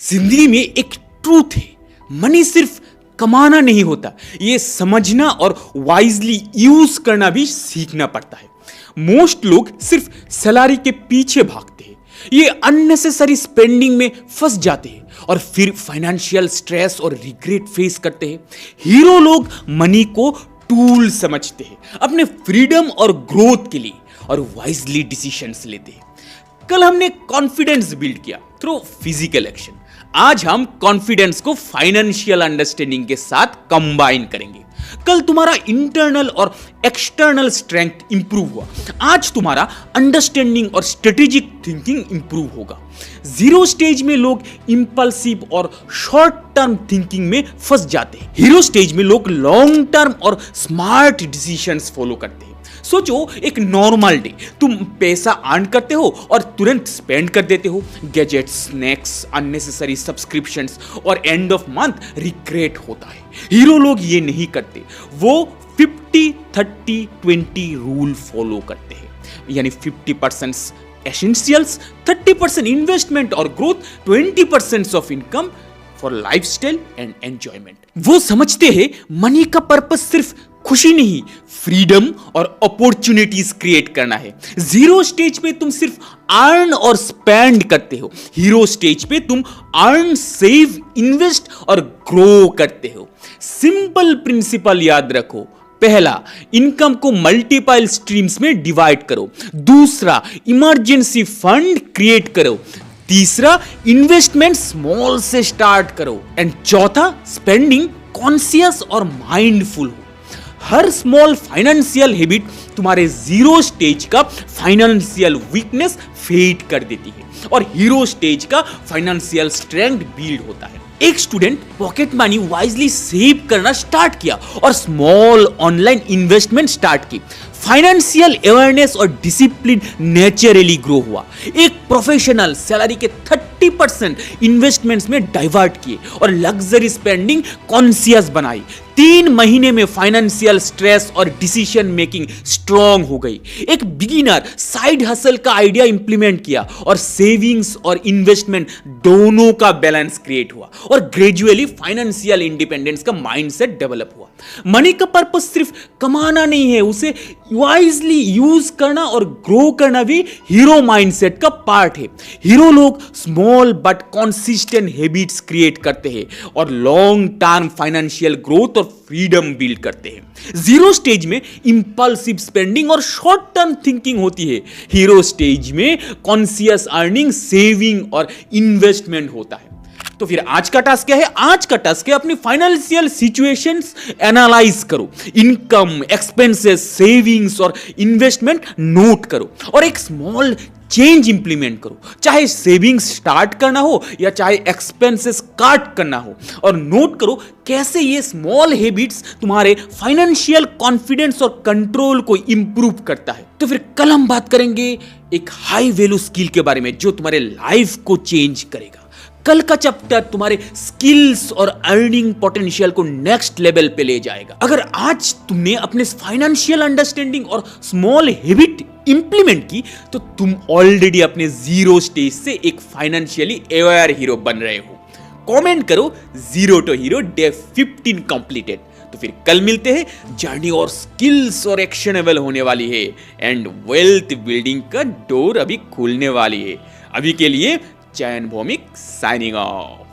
जिंदगी में एक ट्रूथ है, मनी सिर्फ कमाना नहीं होता, ये समझना और वाइजली यूज करना भी सीखना पड़ता है। मोस्ट लोग सिर्फ सैलरी के पीछे भागते हैं, ये अननेसेसरी स्पेंडिंग में फंस जाते हैं और फिर फाइनेंशियल स्ट्रेस और रिग्रेट फेस करते हैं। हीरो लोग मनी को टूल समझते हैं अपने फ्रीडम और ग्रोथ के लिए और वाइजली डिसीजंस लेते हैं। कल हमने कॉन्फिडेंस बिल्ड किया थ्रू फिजिकल एक्शन, आज हम कॉन्फिडेंस को फाइनेंशियल अंडरस्टैंडिंग के साथ कंबाइन करेंगे। कल तुम्हारा इंटरनल और एक्सटर्नल स्ट्रेंथ इंप्रूव हुआ, आज तुम्हारा अंडरस्टैंडिंग और स्ट्रेटेजिक थिंकिंग इंप्रूव होगा। जीरो स्टेज में लोग इंपल्सिव और शॉर्ट टर्म थिंकिंग में फंस जाते हैं, हीरो स्टेज में लोग लॉन्ग टर्म और स्मार्ट डिसीजंस फॉलो करते हैं। सोचो, एक नॉर्मल डे, तुम पैसा अर्न करते हो और तुरंत स्पेंड कर देते हो, गैजेट्स, स्नैक्स, अननेसेसरी सब्सक्रिप्शंस और एंड ऑफ मंथ रिग्रेट होता है। हीरो लोग ये नहीं करते, वो 50-30-20 रूल फॉलो करते हैं, यानी 50% एसेंशियल्स, 30% इन्वेस्टमेंट और growth, 20% of income for lifestyle and enjoyment. वो समझते हैं मनी का पर्पस सिर्फ खुशी नहीं, फ्रीडम और अपॉर्चुनिटीज क्रिएट करना है। जीरो स्टेज पे तुम सिर्फ अर्न और स्पेंड करते हो, हीरो स्टेज पे तुम अर्न, सेव, इन्वेस्ट और ग्रो करते हो। सिंपल प्रिंसिपल याद रखो, पहला, इनकम को मल्टीपल स्ट्रीम्स में डिवाइड करो। दूसरा, इमरजेंसी फंड क्रिएट करो। तीसरा, इन्वेस्टमेंट स्मॉल से स्टार्ट करो। एंड चौथा, स्पेंडिंग कॉन्शियस और माइंडफुल हो। हर स्मॉल फाइनेंशियल हैबिट तुम्हारे जीरो स्टेज का फाइनेंशियल वीकनेस फेड कर देती है और हीरो स्टेज का फाइनेंशियल स्ट्रेंथ बिल्ड होता है। एक student pocket money wisely save करना स्टार्ट किया और स्मॉल ऑनलाइन इन्वेस्टमेंट स्टार्ट की। फाइनेंशियल अवेयरनेस और डिसिप्लिन नेचुरली ग्रो हुआ। एक प्रोफेशनल सैलरी के 30% इन्वेस्टमेंट्स में डाइवर्ट किए और लग्जरी स्पेंडिंग कॉन्शियस बनाई। 3 महीने में फाइनेंशियल स्ट्रेस और डिसीजन मेकिंग स्ट्रांग हो गई। एक बिगिनर साइड हसल का आइडिया इंप्लीमेंट किया और सेविंग्स और इन्वेस्टमेंट दोनों का बैलेंस क्रिएट हुआ और ग्रेजुअली फाइनेंशियल इंडिपेंडेंस का माइंडसेट डेवलप हुआ। मनी का पर्पस सिर्फ कमाना नहीं है, उसे वाइजली यूज करना और ग्रो करना भी हीरो माइंडसेट का पार्ट है। हीरो लोग small but consistent habits create करते हैं और लॉन्ग टर्म फाइनेंशियल ग्रोथ और फ्रीडम बिल्ड करते हैं। जीरो स्टेज में इंपल्सिव स्पेंडिंग और शॉर्ट टर्म थिंकिंग होती है, हीरो स्टेज में कॉन्शियस अर्निंग, सेविंग और इन्वेस्टमेंट होता है। तो फिर आज का टास्क क्या है? आज का टास्क है अपनी फाइनेंशियल सिचुएशंस एनालाइज करो, इनकम, एक्सपेंसेस, सेविंग्स और इन्वेस्टमेंट नोट करो और एक स्मॉल चेंज इंप्लीमेंट करो। चाहे सेविंग्स स्टार्ट करना हो या चाहे एक्सपेंसेस काट करना हो, और नोट करो कैसे ये स्मॉल हैबिट्स तुम्हारे फाइनेंशियल कॉन्फिडेंस और कंट्रोल को इंप्रूव करता है। तो फिर कल हम बात करेंगे एक हाई वैल्यू स्किल के बारे में जो तुम्हारे लाइफ को चेंज करेगा। कल का चैप्टर तुम्हारे स्किल्स और अर्निंग पोटेंशियल को नेक्स्ट लेवल पे ले जाएगा। अगर आज तुमने अपने फाइनेंशियल अंडरस्टैंडिंग और स्मॉल हैबिट इंप्लीमेंट की तो तुम ऑलरेडी अपने जीरो स्टेज से एक फाइनेंशियली अवेयर हीरो बन रहे हो। कमेंट करो zero to hero day 15 completed. तो फिर कल मिलते हैं, जर्नी और स्किल्स और एक्शनेबल होने वाली है एंड वेल्थ बिल्डिंग का डोर अभी खुलने वाली है। अभी के लिए चयन भौमिक साइनिंग ऑफ।